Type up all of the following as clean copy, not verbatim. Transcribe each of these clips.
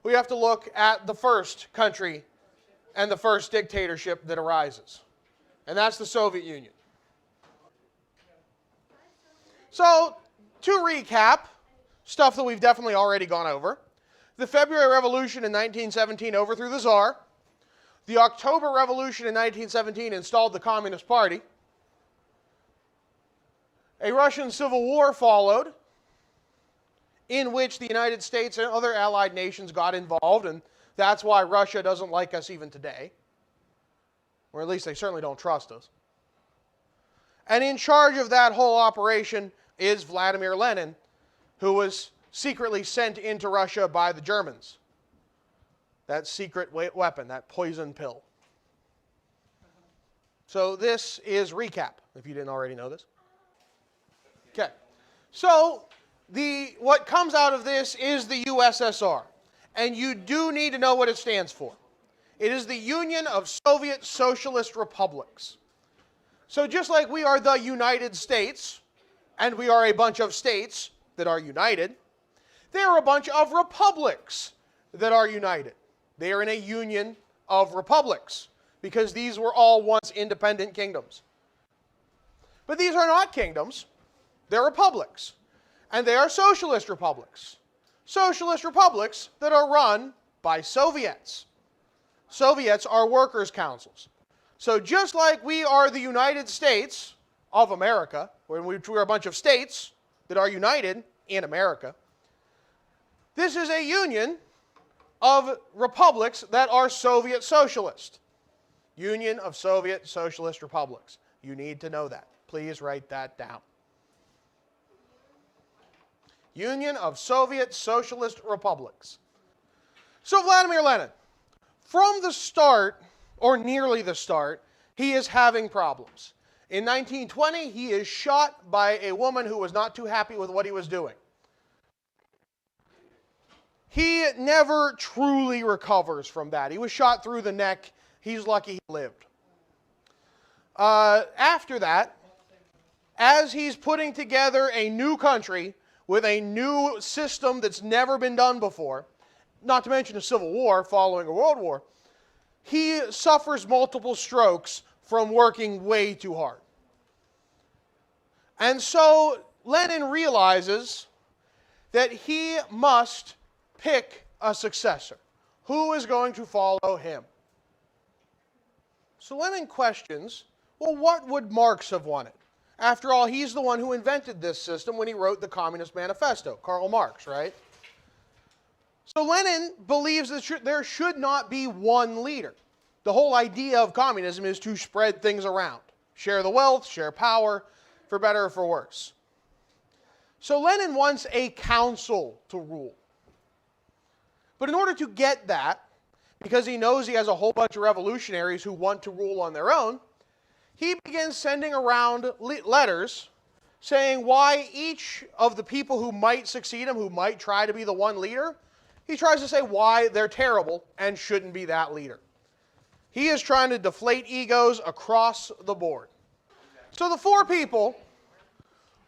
we have to look at the first country and the first dictatorship that arises. And that's the Soviet Union. So, to recap, stuff that we've definitely already gone over. The February Revolution in 1917 overthrew the Tsar. The October Revolution in 1917 installed the Communist Party. A Russian Civil War followed, in which the United States and other allied nations got involved, and that's why Russia doesn't like us even today. Or at least they certainly don't trust us. And in charge of that whole operation is Vladimir Lenin, who was secretly sent into Russia by the Germans. That secret weapon, that poison pill. So this is recap, if you didn't already know this. Okay. So what comes out of this is the USSR. And you do need to know what it stands for. It is the Union of Soviet Socialist Republics. So just like we are the United States, and we are a bunch of states that are united, there are a bunch of republics that are united. They are in a union of republics, because these were all once independent kingdoms. But these are not kingdoms. They're republics. And they are socialist republics. Socialist republics that are run by Soviets. Soviets are workers' councils. So just like we are the United States of America, when we're a bunch of states that are united in America, this is a union of republics that are Soviet socialist. Union of Soviet Socialist Republics. You need to know that. Please write that down. Union of Soviet Socialist Republics. So Vladimir Lenin, from the start, or nearly the start, he is having problems. In 1920, he is shot by a woman who was not too happy with what he was doing. He never truly recovers from that. He was shot through the neck. He's lucky he lived. After that, as he's putting together a new country with a new system that's never been done before, not to mention a civil war following a world war, he suffers multiple strokes from working way too hard. And so Lenin realizes that he must pick a successor. Who is going to follow him? So Lenin questions, well, what would Marx have wanted? After all, he's the one who invented this system when he wrote the Communist Manifesto, Karl Marx, right? So Lenin believes that there should not be one leader. The whole idea of communism is to spread things around. Share the wealth, share power, for better or for worse. So Lenin wants a council to rule. But in order to get that, because he knows he has a whole bunch of revolutionaries who want to rule on their own, he begins sending around letters saying why each of the people who might succeed him, who might try to be the one leader, he tries to say why they're terrible and shouldn't be that leader. He is trying to deflate egos across the board. So the four people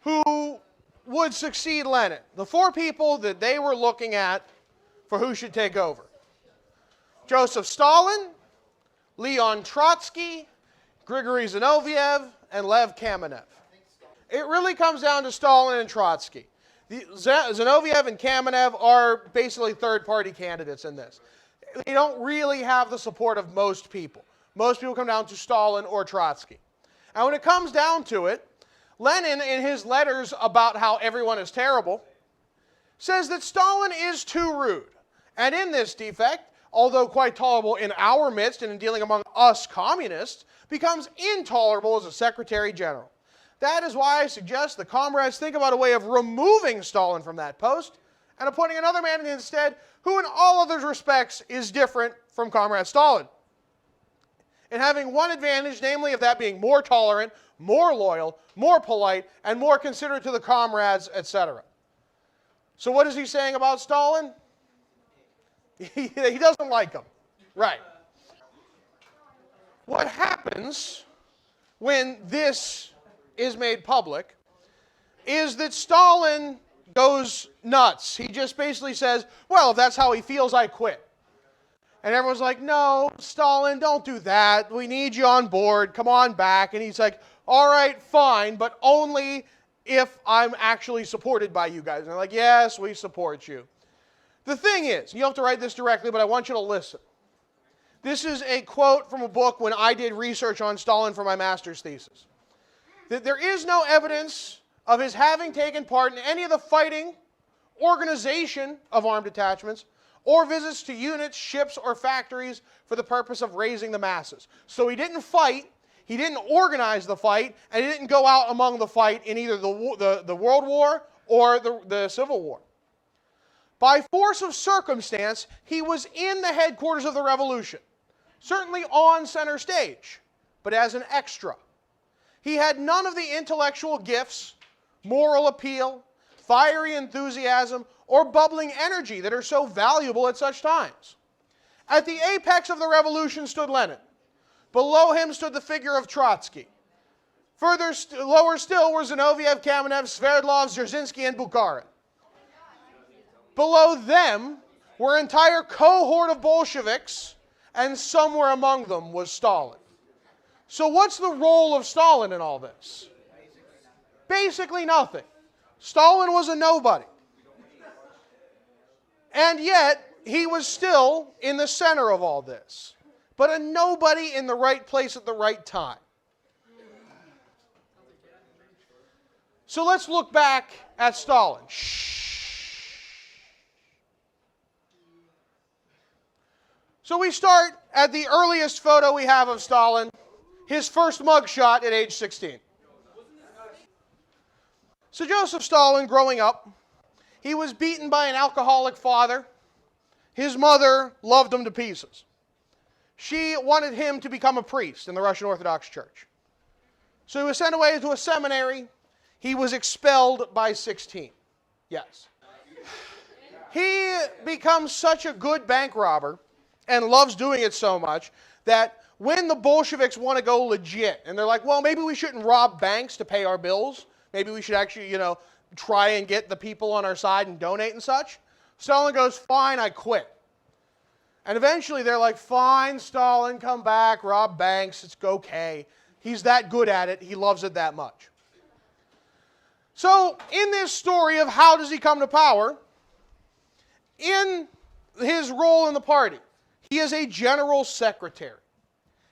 who would succeed Lenin, the four people that they were looking at for who should take over: Joseph Stalin, Leon Trotsky, Grigory Zinoviev, and Lev Kamenev. It really comes down to Stalin and Trotsky. Zinoviev and Kamenev are basically third-party candidates in this. They don't really have the support of most people. Most people come down to Stalin or Trotsky. And when it comes down to it, Lenin, in his letters about how everyone is terrible, says that Stalin is too rude. And in this defect, although quite tolerable in our midst and in dealing among us communists, becomes intolerable as a Secretary General. That is why I suggest the comrades think about a way of removing Stalin from that post and appointing another man instead who in all other respects is different from Comrade Stalin. And having one advantage, namely of that being more tolerant, more loyal, more polite, and more considerate to the comrades, etc. So what is he saying about Stalin? He doesn't like him. Right. What happens when this is made public is that Stalin goes nuts. He just basically says, well, if that's how he feels, I quit. And everyone's like, no, Stalin, don't do that. We need you on board. Come on back. And he's like, all right, fine, but only if I'm actually supported by you guys. And they're like, yes, we support you. The thing is, you don't have to write this directly, but I want you to listen. This is a quote from a book when I did research on Stalin for my master's thesis. That there is no evidence of his having taken part in any of the fighting, organization of armed detachments, or visits to units, ships, or factories for the purpose of raising the masses. So he didn't fight, he didn't organize the fight, and he didn't go out among the fight in either the World War or the Civil War. By force of circumstance, he was in the headquarters of the revolution, certainly on center stage, but as an extra. He had none of the intellectual gifts, moral appeal, fiery enthusiasm, or bubbling energy that are so valuable at such times. At the apex of the revolution stood Lenin. Below him stood the figure of Trotsky. Further lower still were Zinoviev, Kamenev, Sverdlov, Dzerzhinsky, and Bukharin. Below them were an entire cohort of Bolsheviks, and somewhere among them was Stalin. So what's the role of Stalin in all this? Basically nothing. Stalin was a nobody. And yet, he was still in the center of all this. But a nobody in the right place at the right time. So let's look back at Stalin. So we start at the earliest photo we have of Stalin, his first mugshot at age 16. So Joseph Stalin, growing up, he was beaten by an alcoholic father. His mother loved him to pieces. She wanted him to become a priest in the Russian Orthodox Church. So he was sent away to a seminary. He was expelled by 16. Yes. He becomes such a good bank robber and loves doing it so much that when the Bolsheviks want to go legit, and they're like, well, maybe we shouldn't rob banks to pay our bills. Maybe we should actually, try and get the people on our side and donate and such. Stalin goes, fine, I quit. And eventually they're like, fine, Stalin, come back, rob banks, it's okay. He's that good at it, he loves it that much. So, in this story of how does he come to power, in his role in the party, he is a general secretary.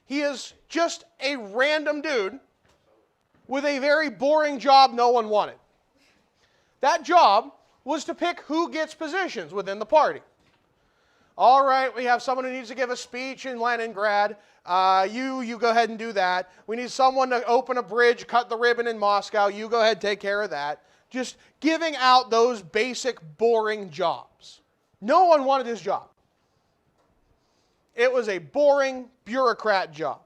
He is just a random dude with a very boring job no one wanted. That job was to pick who gets positions within the party. All right, we have someone who needs to give a speech in Leningrad. You go ahead and do that. We need someone to open a bridge, cut the ribbon in Moscow. You go ahead and take care of that. Just giving out those basic, boring jobs. No one wanted his job. It was a boring bureaucrat job.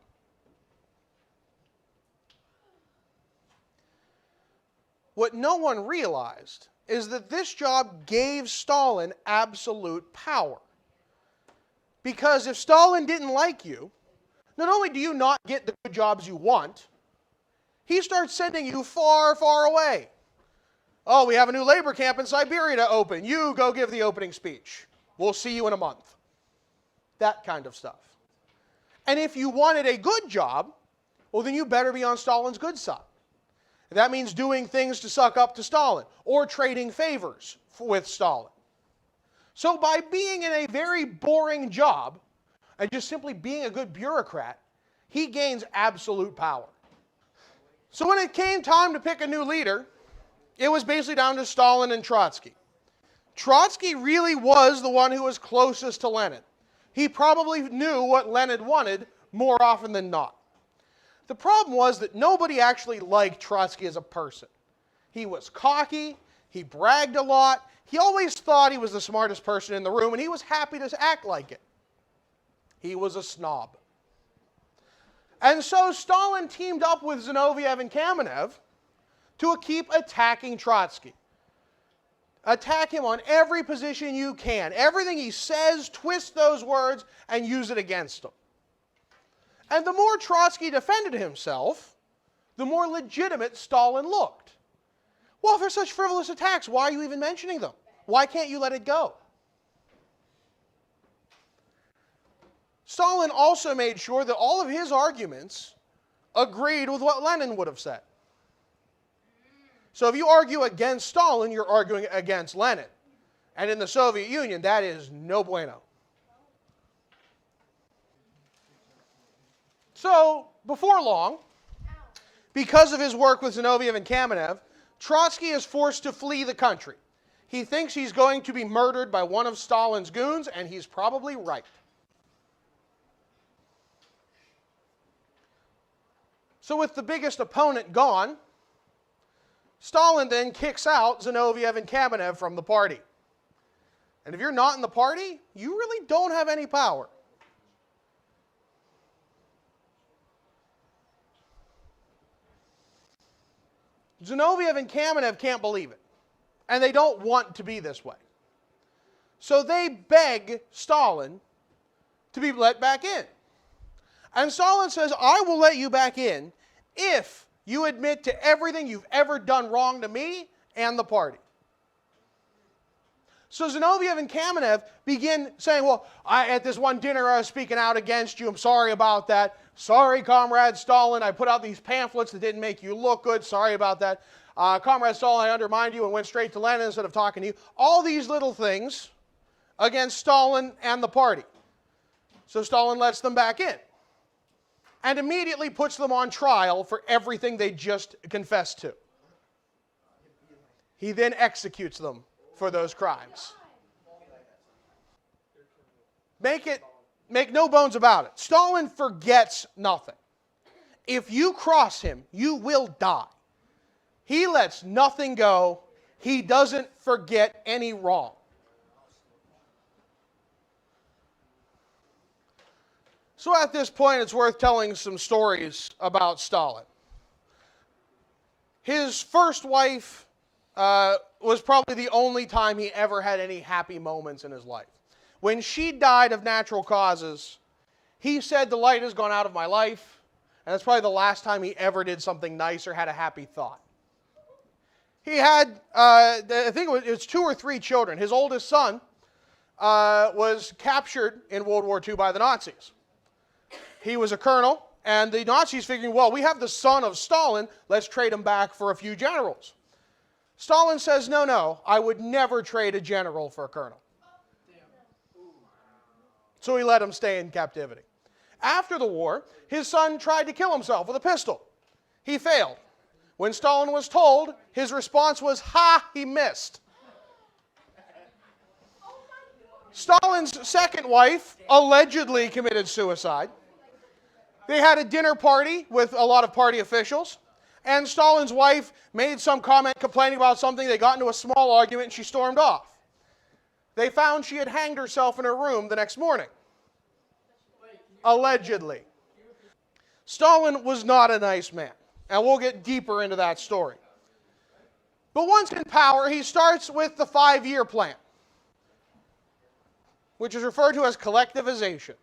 What no one realized is that this job gave Stalin absolute power. Because if Stalin didn't like you, not only do you not get the good jobs you want, he starts sending you far, far away. Oh, we have a new labor camp in Siberia to open. You go give the opening speech. We'll see you in a month. That kind of stuff. And if you wanted a good job, well, then you better be on Stalin's good side. That means doing things to suck up to Stalin or trading favors with Stalin. So by being in a very boring job and just simply being a good bureaucrat, he gains absolute power. So when it came time to pick a new leader, it was basically down to Stalin and Trotsky. Trotsky really was the one who was closest to Lenin. He probably knew what Lenin wanted more often than not. The problem was that nobody actually liked Trotsky as a person. He was cocky, he bragged a lot, he always thought he was the smartest person in the room, and he was happy to act like it. He was a snob. And so Stalin teamed up with Zinoviev and Kamenev to keep attacking Trotsky. Attack him on every position you can. Everything he says, twist those words and use it against him. And the more Trotsky defended himself, the more legitimate Stalin looked. Well, if they're such frivolous attacks, why are you even mentioning them? Why can't you let it go? Stalin also made sure that all of his arguments agreed with what Lenin would have said. So if you argue against Stalin, you're arguing against Lenin. And in the Soviet Union, that is no bueno. So, before long, because of his work with Zinoviev and Kamenev, Trotsky is forced to flee the country. He thinks he's going to be murdered by one of Stalin's goons, and he's probably right. So with the biggest opponent gone, Stalin then kicks out Zinoviev and Kamenev from the party. And if you're not in the party, you really don't have any power. Zinoviev and Kamenev can't believe it. And they don't want to be this way. So they beg Stalin to be let back in. And Stalin says, I will let you back in if you admit to everything you've ever done wrong to me and the party. So Zinoviev and Kamenev begin saying, well, at this one dinner I was speaking out against you. I'm sorry about that. Sorry, Comrade Stalin. I put out these pamphlets that didn't make you look good. Sorry about that. Comrade Stalin, I undermined you and went straight to Lenin instead of talking to you. All these little things against Stalin and the party. So Stalin lets them back in and immediately puts them on trial for everything they just confessed to. He then executes them for those crimes. Make no bones about it. Stalin forgets nothing. If you cross him, you will die. He lets nothing go. He doesn't forget any wrong. So at this point, it's worth telling some stories about Stalin. His first wife was probably the only time he ever had any happy moments in his life. When she died of natural causes, he said, the light has gone out of my life. And that's probably the last time he ever did something nice or had a happy thought. He had, I think it was 2 or 3 children. His oldest son was captured in World War II by the Nazis. He was a colonel, and the Nazis figuring, well, we have the son of Stalin, let's trade him back for a few generals. Stalin says, no, I would never trade a general for a colonel. So he let him stay in captivity. After the war, his son tried to kill himself with a pistol. He failed. When Stalin was told, his response was, ha, he missed. Stalin's second wife allegedly committed suicide. They had a dinner party with a lot of party officials, and Stalin's wife made some comment complaining about something. They got into a small argument, and she stormed off. They found she had hanged herself in her room the next morning. Allegedly. Stalin was not a nice man, and we'll get deeper into that story. But once in power, he starts with the 5-year plan, which is referred to as collectivization.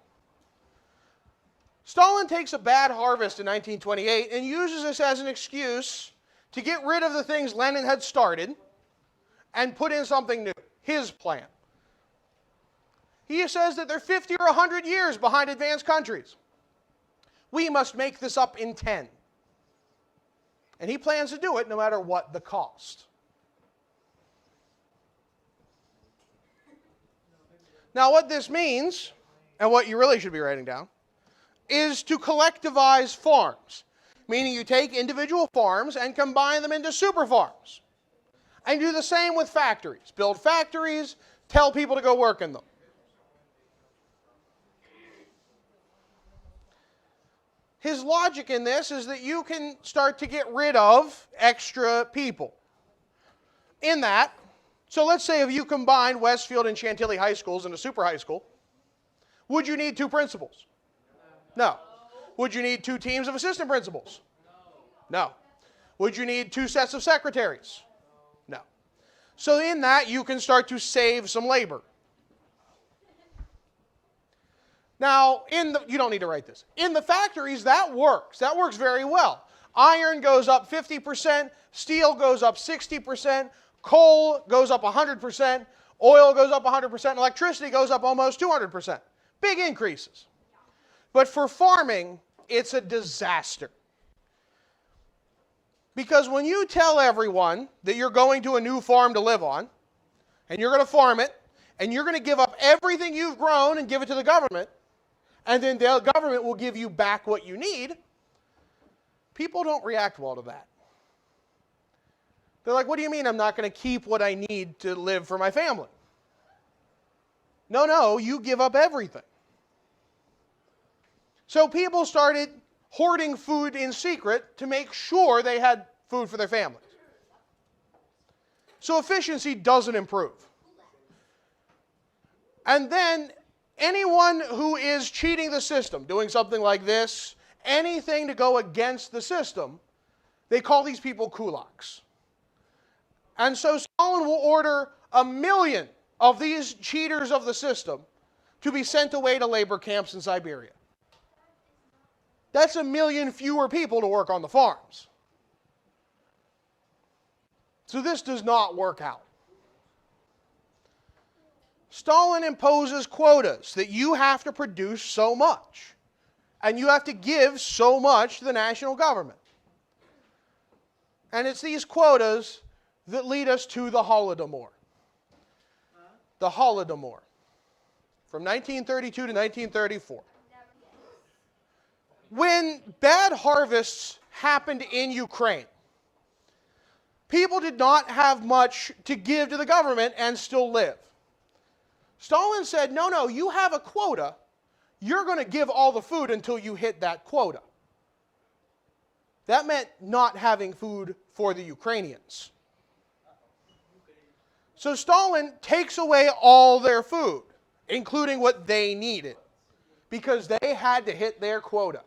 Stalin takes a bad harvest in 1928 and uses this as an excuse to get rid of the things Lenin had started and put in something new, his plan. He says that they're 50 or 100 years behind advanced countries. We must make this up in 10. And he plans to do it no matter what the cost. Now what this means, and what you really should be writing down, is to collectivize farms. Meaning you take individual farms and combine them into super farms. And do the same with factories. Build factories, tell people to go work in them. His logic in this is that you can start to get rid of extra people. In that, so let's say if you combine Westfield and Chantilly high schools into super high school, would you need 2 principals? No. Would you need 2 teams of assistant principals? No. Would you need 2 sets of secretaries? No. So in that, you can start to save some labor. Now, you don't need to write this. In the factories, that works. That works very well. Iron goes up 50%, steel goes up 60%, coal goes up 100%, oil goes up 100%, electricity goes up almost 200%. Big increases. But for farming, it's a disaster. Because when you tell everyone that you're going to a new farm to live on, and you're going to farm it, and you're going to give up everything you've grown and give it to the government, and then the government will give you back what you need, people don't react well to that. They're like, what do you mean I'm not going to keep what I need to live for my family? No, you give up everything. So people started hoarding food in secret to make sure they had food for their families. So efficiency doesn't improve. And then anyone who is cheating the system, doing something like this, anything to go against the system, they call these people kulaks. And so Stalin will order 1 million of these cheaters of the system to be sent away to labor camps in Siberia. That's 1 million fewer people to work on the farms. So this does not work out. Stalin imposes quotas that you have to produce so much, and you have to give so much to the national government. And it's these quotas that lead us to the Holodomor. The Holodomor. From 1932 to 1934. When bad harvests happened in Ukraine, people did not have much to give to the government and still live. Stalin said, no, you have a quota. You're going to give all the food until you hit that quota. That meant not having food for the Ukrainians. So Stalin takes away all their food, including what they needed, because they had to hit their quota.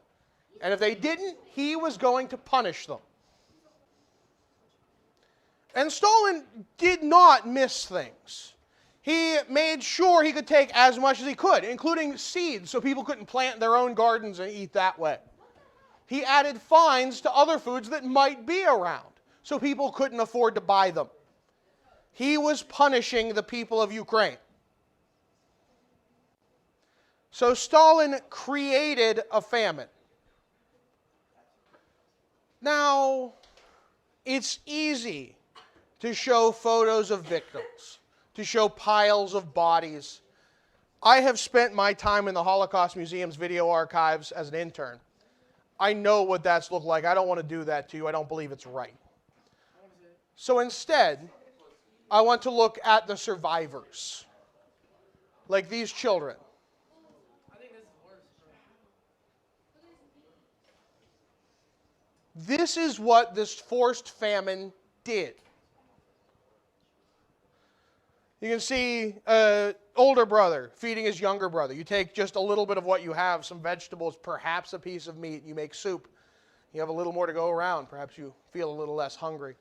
And if they didn't, he was going to punish them. And Stalin did not miss things. He made sure he could take as much as he could, including seeds, so people couldn't plant their own gardens and eat that way. He added fines to other foods that might be around, so people couldn't afford to buy them. He was punishing the people of Ukraine. So Stalin created a famine. Now, it's easy to show photos of victims, to show piles of bodies. I have spent my time in the Holocaust Museum's video archives as an intern. I know what that's looked like. I don't want to do that to you. I don't believe it's right. So instead, I want to look at the survivors, like these children. This is what this forced famine did. You can see an older brother feeding his younger brother. You take just a little bit of what you have, some vegetables, perhaps a piece of meat, you make soup. You have a little more to go around. Perhaps you feel a little less hungry.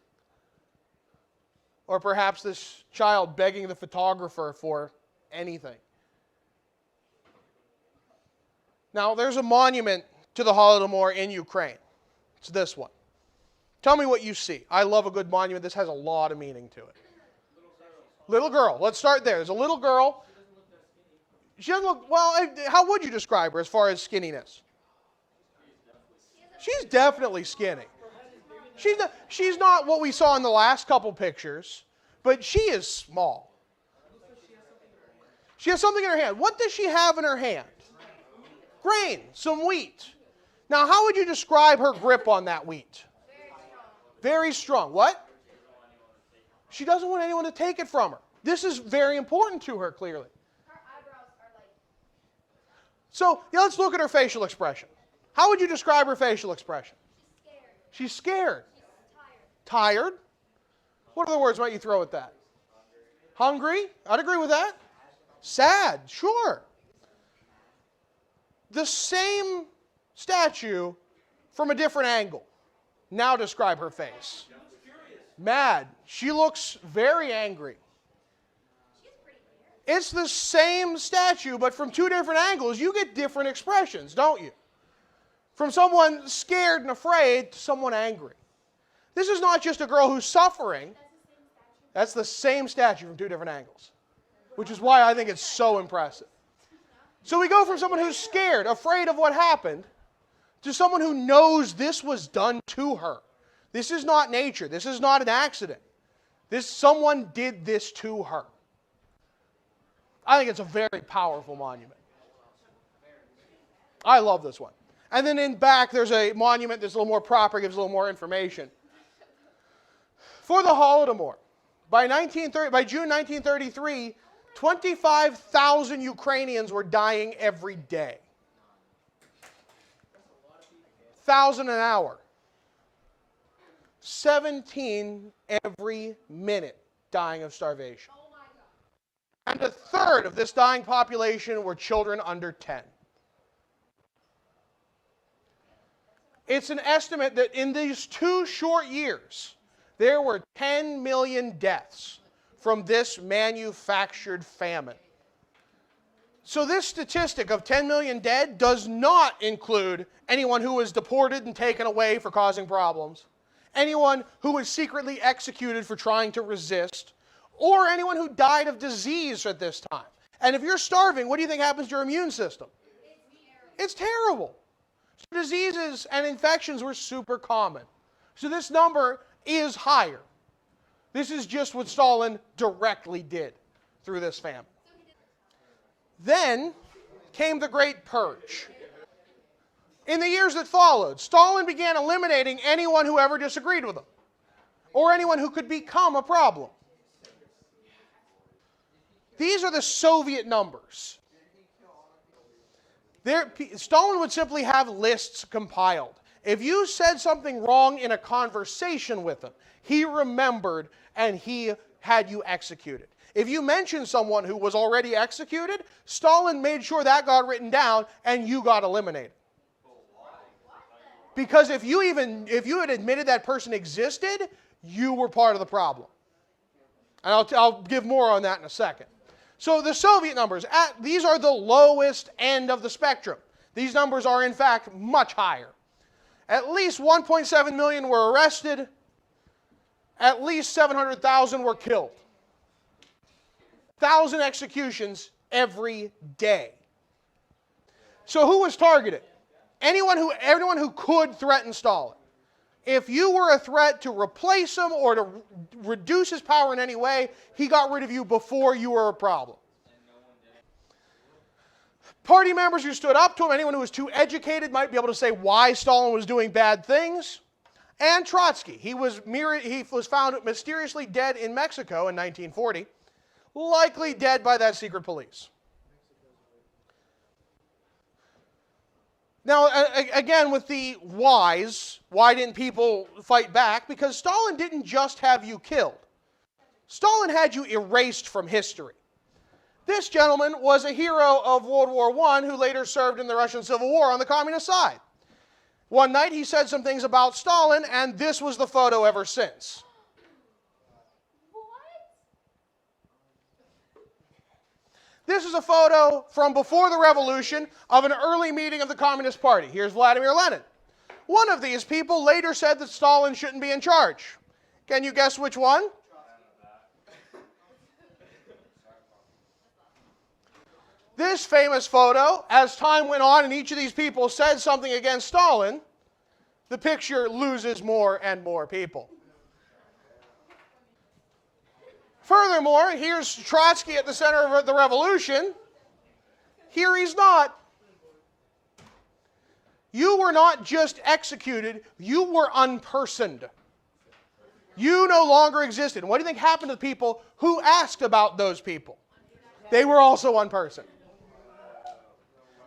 Or perhaps this child begging the photographer for anything. Now, there's a monument to the Holodomor in Ukraine. It's this one. Tell me what you see. I love a good monument. This has a lot of meaning to it. Little girl. Let's start there. There's a little girl. She doesn't look, well, how would you describe her as far as skinniness? She's definitely skinny. She's not what we saw in the last couple pictures, but she is small. She has something in her hand. What does she have in her hand? Grain, some wheat. Now, how would you describe her grip on that wheat? Very strong. What? She doesn't want anyone to take it from her. This is very important to her, clearly. Her eyebrows are like... So, let's look at her facial expression. How would you describe her facial expression? She's scared. She's scared. She's tired. Tired? What other words might you throw at that? Hungry? I'd agree with that. Sad, sure. The same statue from a different angle. Now describe her face. Mad. She looks very angry. It's the same statue, but from two different angles, you get different expressions, don't you? From someone scared and afraid to someone angry. This is not just a girl who's suffering. That's the same statue from two different angles, which is why I think it's so impressive. So we go from someone who's scared, afraid of what happened, to someone who knows this was done to her. This is not nature. This is not an accident. Someone did this to her. I think it's a very powerful monument. I love this one. And then in back, there's a monument that's a little more proper, gives a little more information. For the Holodomor, by June 1933, 25,000 Ukrainians were dying every day. 1,000 an hour. 17 every minute dying of starvation. Oh my God. And a third of this dying population were children under 10. It's an estimate that in these 2 short years, there were 10 million deaths from this manufactured famine. So this statistic of 10 million dead does not include anyone who was deported and taken away for causing problems, anyone who was secretly executed for trying to resist, or anyone who died of disease at this time. And if you're starving, what do you think happens to your immune system? It's terrible. So diseases and infections were super common. So this number is higher. This is just what Stalin directly did through this famine. Then came the Great Purge. In the years that followed, Stalin began eliminating anyone who ever disagreed with him, or anyone who could become a problem. These are the Soviet numbers. Stalin would simply have lists compiled. If you said something wrong in a conversation with him, he remembered and he had you executed. If you mentioned someone who was already executed, Stalin made sure that got written down and you got eliminated. Because if you had admitted that person existed, you were part of the problem. And I'll give more on that in a second. So the Soviet numbers, these are the lowest end of the spectrum. These numbers are in fact much higher. At least 1.7 million were arrested. At least 700,000 were killed. 1,000 executions every day. So who was targeted? Everyone who could threaten Stalin. If you were a threat to replace him or to reduce his power in any way, he got rid of you before you were a problem. Party members who stood up to him, anyone who was too educated might be able to say why Stalin was doing bad things. And Trotsky. He was found mysteriously dead in Mexico in 1940, likely dead by that secret police. Now, again, with the whys, why didn't people fight back? Because Stalin didn't just have you killed. Stalin had you erased from history. This gentleman was a hero of World War I who later served in the Russian Civil War on the communist side. One night he said some things about Stalin, and this was the photo ever since. This is a photo from before the revolution of an early meeting of the Communist Party. Here's Vladimir Lenin. One of these people later said that Stalin shouldn't be in charge. Can you guess which one? This famous photo, as time went on and each of these people said something against Stalin, the picture loses more and more people. Furthermore, here's Trotsky at the center of the revolution. Here he's not. You were not just executed, you were unpersoned. You no longer existed. And what do you think happened to the people who asked about those people? They were also unpersoned.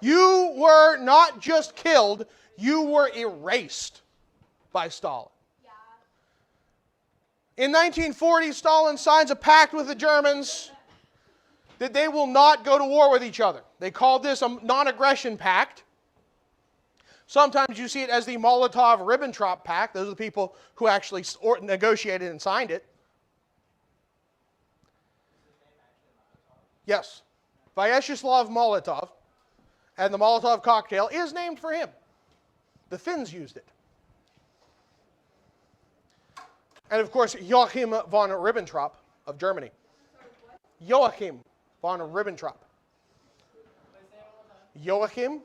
You were not just killed, you were erased by Stalin. In 1940, Stalin signs a pact with the Germans that they will not go to war with each other. They called this a non-aggression pact. Sometimes you see it as the Molotov-Ribbentrop Pact. Those are the people who actually negotiated and signed it. Yes. Vyacheslav Molotov, and the Molotov cocktail is named for him. The Finns used it. And of course, Joachim von Ribbentrop of Germany. Joachim von Ribbentrop. Joachim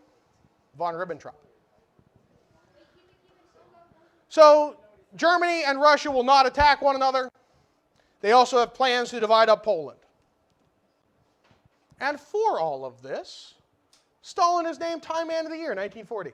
von Ribbentrop. So, Germany and Russia will not attack one another. They also have plans to divide up Poland. And for all of this, Stalin is named Time Man of the Year in 1940.